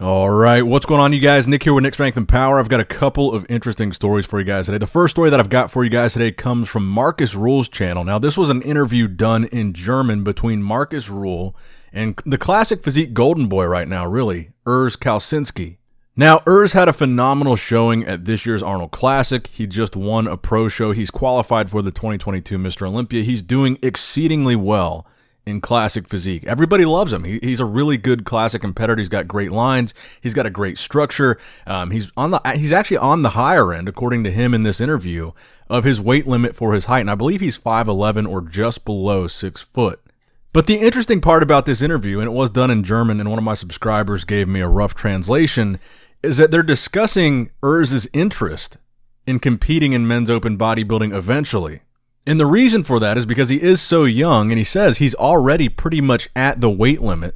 All right, what's going on, you guys? Nick here with Nick Strength and Power. I've got a couple of interesting stories for you guys today. The first story that I've got for you guys today comes from Marcus Ruhl's channel. Now, this was an interview done in German between Marcus Ruhl and the classic physique golden boy right now, really, Urs Kalecinski. Now, Urs had a phenomenal showing at this year's Arnold Classic. He just won a pro show. He's qualified for the 2022 Mr. Olympia. He's doing exceedingly well in classic physique. Everybody loves him. He's a really good classic competitor. He's got great lines. He's got a great structure. He's actually on the higher end, according to him in this interview, of his weight limit for his height. And I believe he's 5'11" or just below 6 foot. But the interesting part about this interview, and it was done in German, and one of my subscribers gave me a rough translation, is that they're discussing Urs's interest in competing in men's open bodybuilding eventually. And the reason for that is because he is so young, and he says he's already pretty much at the weight limit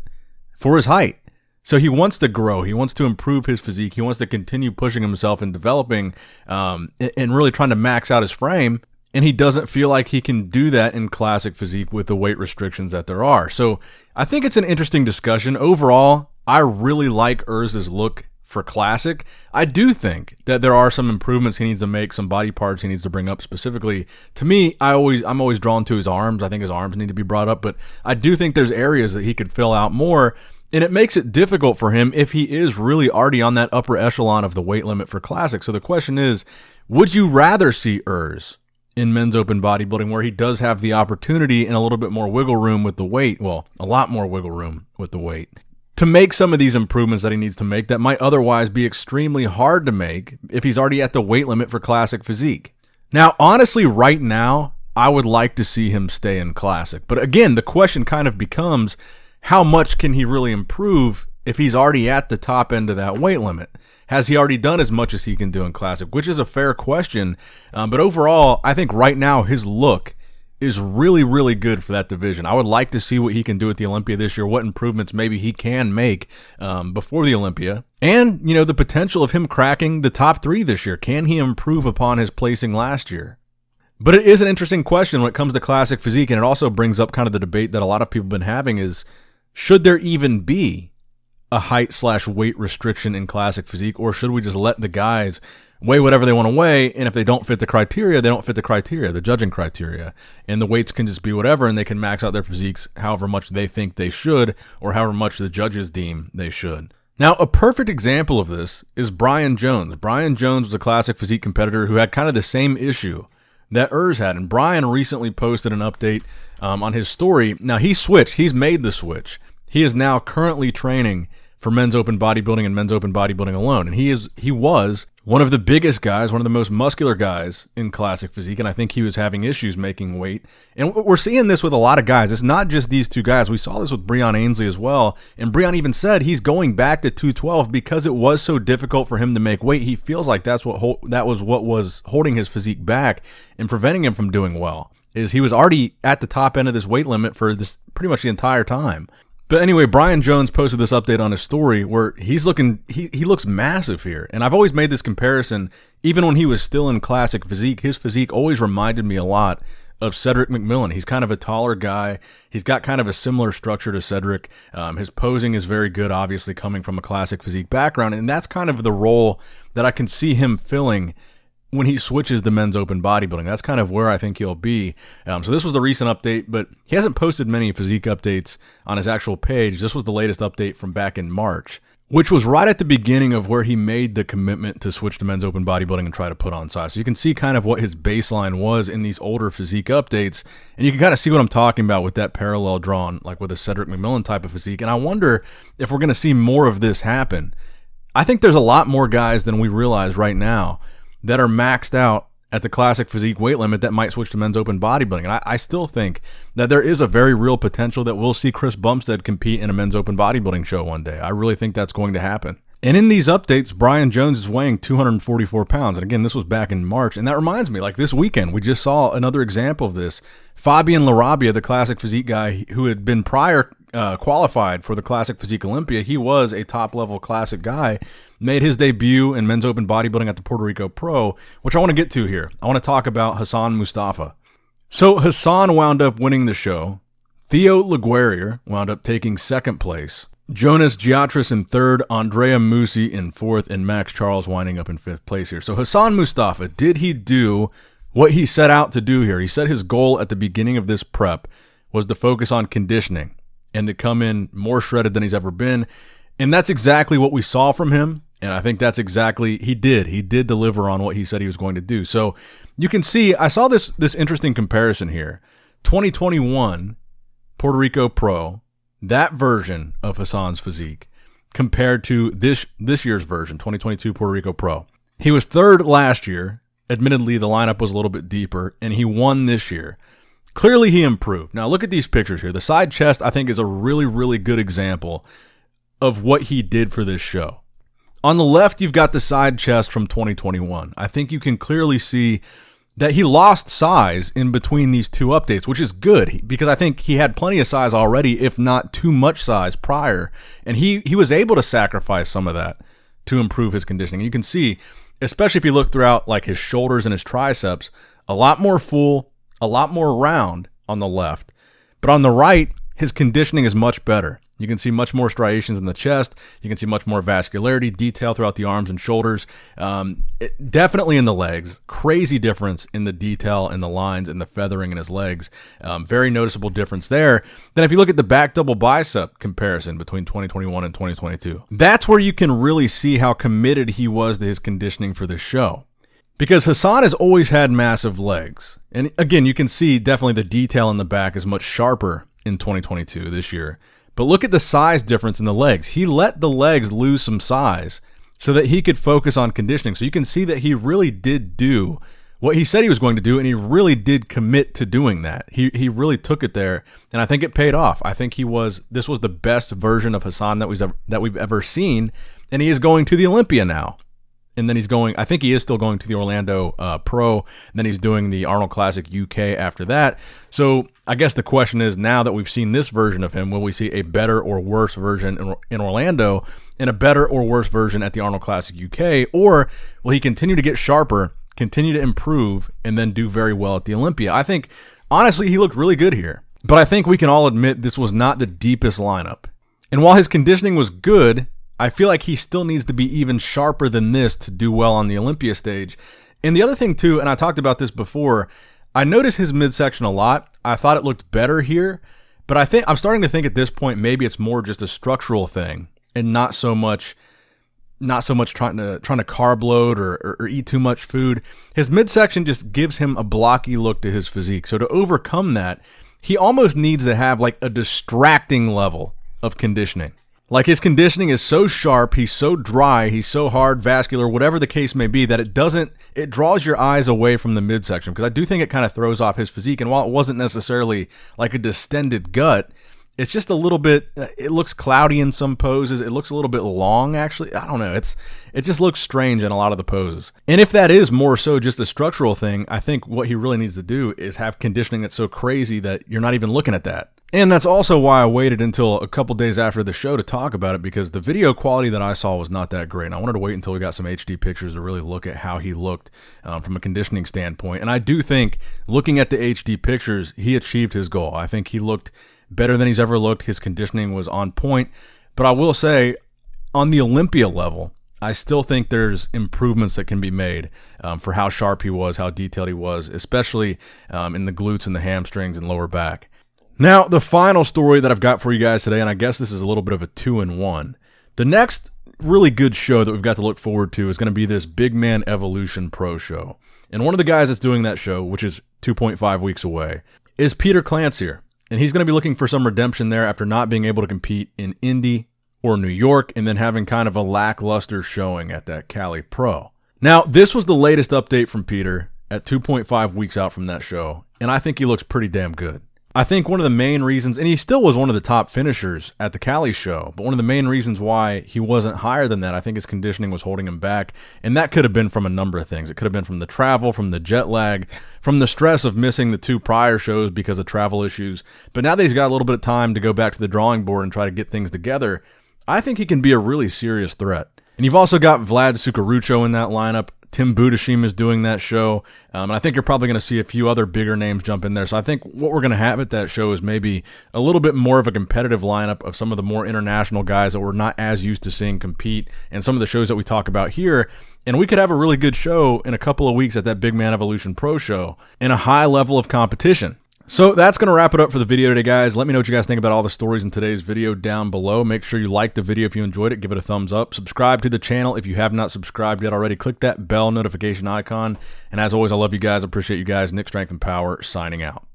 for his height. So he wants to grow. He wants to improve his physique. He wants to continue pushing himself and developing and really trying to max out his frame. And he doesn't feel like he can do that in classic physique with the weight restrictions that there are. So I think it's an interesting discussion. Overall, I really like Urs's look for classic. I do think that there are some improvements he needs to make, some body parts he needs to bring up specifically. To me, I'm always drawn to his arms. I think his arms need to be brought up, but I do think there's areas that he could fill out more, and it makes it difficult for him if he is really already on that upper echelon of the weight limit for classic. So the question is, would you rather see Urs in men's open bodybuilding where he does have the opportunity and a little bit more wiggle room with the weight, well, a lot more wiggle room with the weight, to make some of these improvements that he needs to make that might otherwise be extremely hard to make if he's already at the weight limit for classic physique? Now, honestly, right now, I would like to see him stay in classic. But again, the question kind of becomes, how much can he really improve if he's already at the top end of that weight limit? Has he already done as much as he can do in classic? Which is a fair question. But overall, I think right now his look is really, really good for that division. I would like to see what he can do at the Olympia this year, what improvements maybe he can make before the Olympia, and, you know, the potential of him cracking the top 3 this year. Can he improve upon his placing last year? But it is an interesting question when it comes to classic physique, and it also brings up kind of the debate that a lot of people have been having is, should there even be a height/weight restriction in classic physique, or should we just let the guys weigh whatever they want to weigh, and if they don't fit the criteria, they don't fit the criteria, the judging criteria, and the weights can just be whatever, and they can max out their physiques however much they think they should, or however much the judges deem they should. Now, a perfect example of this is Bryan Jones. Bryan Jones was a classic physique competitor who had kind of the same issue that Urs had, and Bryan recently posted an update on his story. Now, he switched. He's made the switch. He is now currently training for men's open bodybuilding and men's open bodybuilding alone. And he was one of the biggest guys, one of the most muscular guys in classic physique, and I think he was having issues making weight. And we're seeing this with a lot of guys. It's not just these two guys. We saw this with Bryan Ainsley as well, and Bryan even said he's going back to 212 because it was so difficult for him to make weight. He feels like that was what was holding his physique back and preventing him from doing well, is he was already at the top end of this weight limit for this pretty much the entire time. But anyway, Bryan Jones posted this update on his story where he looks massive here. And I've always made this comparison, even when he was still in classic physique, his physique always reminded me a lot of Cedric McMillan. He's kind of a taller guy. He's got kind of a similar structure to Cedric. His posing is very good, obviously coming from a classic physique background. And that's kind of the role that I can see him filling when he switches to men's open bodybuilding. That's kind of where I think he'll be. So this was the recent update, but he hasn't posted many physique updates on his actual page. This was the latest update from back in March, which was right at the beginning of where he made the commitment to switch to men's open bodybuilding and try to put on size. So you can see kind of what his baseline was in these older physique updates, and you can kind of see what I'm talking about with that parallel drawn, like with a Cedric McMillan type of physique. And I wonder if we're going to see more of this happen. I think there's a lot more guys than we realize right now that are maxed out at the classic physique weight limit that might switch to men's open bodybuilding. And I still think that there is a very real potential that we'll see Chris Bumstead compete in a men's open bodybuilding show one day. I really think that's going to happen. And in these updates, Bryan Jones is weighing 244 pounds. And again, this was back in March. And that reminds me, like this weekend, we just saw another example of this. Fabian Larabia, the classic physique guy who had been prior qualified for the classic physique Olympia, he was a top-level classic guy, made his debut in men's open bodybuilding at the Puerto Rico Pro, which I want to get to here. I want to talk about Hassan Mustafa. So Hassan wound up winning the show. Theo Laguerrier wound up taking second place. Jonas Giatris in third, Andrea Musi in fourth, and Max Charles winding up in fifth place here. So Hassan Mustafa, did he do what he set out to do here? He said his goal at the beginning of this prep was to focus on conditioning and to come in more shredded than he's ever been. And that's exactly what we saw from him. And I think that's exactly, he did deliver on what he said he was going to do. So you can see, I saw this interesting comparison here. 2021 Puerto Rico Pro, that version of Hassan's physique, compared to this year's version, 2022 Puerto Rico Pro. He was third last year. Admittedly, the lineup was a little bit deeper, and he won this year. Clearly, he improved. Now, look at these pictures here. The side chest, I think, is a really, really good example of what he did for this show. On the left, you've got the side chest from 2021. I think you can clearly see that he lost size in between these two updates, which is good because I think he had plenty of size already, if not too much size prior. And he was able to sacrifice some of that to improve his conditioning. You can see, especially if you look throughout like his shoulders and his triceps, a lot more full, a lot more round on the left. But on the right, his conditioning is much better. You can see much more striations in the chest. You can see much more vascularity, detail throughout the arms and shoulders. Definitely in the legs. Crazy difference in the detail and the lines and the feathering in his legs. Very noticeable difference there. Then if you look at the back double bicep comparison between 2021 and 2022, that's where you can really see how committed he was to his conditioning for this show. Because Hassan has always had massive legs. And again, you can see definitely the detail in the back is much sharper in 2022 this year. But look at the size difference in the legs. He let the legs lose some size so that he could focus on conditioning. So you can see that he really did do what he said he was going to do, and he really did commit to doing that. He really took it there, and I think it paid off. I think this was the best version of Hassan that we've ever seen, and he is going to the Olympia now. And then I think he is still going to the Orlando Pro, and then he's doing the Arnold Classic UK after that. So I guess the question is, now that we've seen this version of him, will we see a better or worse version in Orlando and a better or worse version at the Arnold Classic UK? Or will he continue to get sharper, continue to improve, and then do very well at the Olympia? I think, honestly, he looked really good here. But I think we can all admit this was not the deepest lineup. And while his conditioning was good, I feel like he still needs to be even sharper than this to do well on the Olympia stage. And the other thing too, and I talked about this before, I noticed his midsection a lot. I thought it looked better here, but I'm starting to think at this point maybe it's more just a structural thing and not so much trying to carb load or eat too much food. His midsection just gives him a blocky look to his physique. So to overcome that, he almost needs to have like a distracting level of conditioning. Like his conditioning is so sharp, he's so dry, he's so hard, vascular, whatever the case may be, that it draws your eyes away from the midsection, because I do think it kind of throws off his physique. And while it wasn't necessarily like a distended gut, it's just a little bit, it looks cloudy in some poses. It looks a little bit long, actually. I don't know. It just looks strange in a lot of the poses. And if that is more so just a structural thing, I think what he really needs to do is have conditioning that's so crazy that you're not even looking at that. And that's also why I waited until a couple days after the show to talk about it, because the video quality that I saw was not that great. And I wanted to wait until we got some HD pictures to really look at how he looked from a conditioning standpoint. And I do think, looking at the HD pictures, he achieved his goal. I think he looked better than he's ever looked. His conditioning was on point. But I will say, on the Olympia level, I still think there's improvements that can be made for how sharp he was, how detailed he was, especially in the glutes and the hamstrings and lower back. Now, the final story that I've got for you guys today, and I guess this is a little bit of a 2-in-1. The next really good show that we've got to look forward to is going to be this Big Man Evolution Pro show. And one of the guys that's doing that show, which is 2.5 weeks away, is Petar Klancir. And he's going to be looking for some redemption there after not being able to compete in Indy or New York, and then having kind of a lackluster showing at that Cali Pro. Now, this was the latest update from Petar at 2.5 weeks out from that show, and I think he looks pretty damn good. I think one of the main reasons, and he still was one of the top finishers at the Cali show, but one of the main reasons why he wasn't higher than that, I think his conditioning was holding him back, and that could have been from a number of things. It could have been from the travel, from the jet lag, from the stress of missing the 2 prior shows because of travel issues. But now that he's got a little bit of time to go back to the drawing board and try to get things together, I think he can be a really serious threat. And you've also got Vlad Sukarucho in that lineup. Tim Budashim is doing that show. And I think you're probably going to see a few other bigger names jump in there. So I think what we're going to have at that show is maybe a little bit more of a competitive lineup of some of the more international guys that we're not as used to seeing compete, and some of the shows that we talk about here. And we could have a really good show in a couple of weeks at that Big Man Evolution Pro Show in a high level of competition. So that's going to wrap it up for the video today, guys. Let me know what you guys think about all the stories in today's video down below. Make sure you like the video if you enjoyed it. Give it a thumbs up. Subscribe to the channel if you have not subscribed yet already. Click that bell notification icon. And as always, I love you guys. I appreciate you guys. Nick Strength and Power signing out.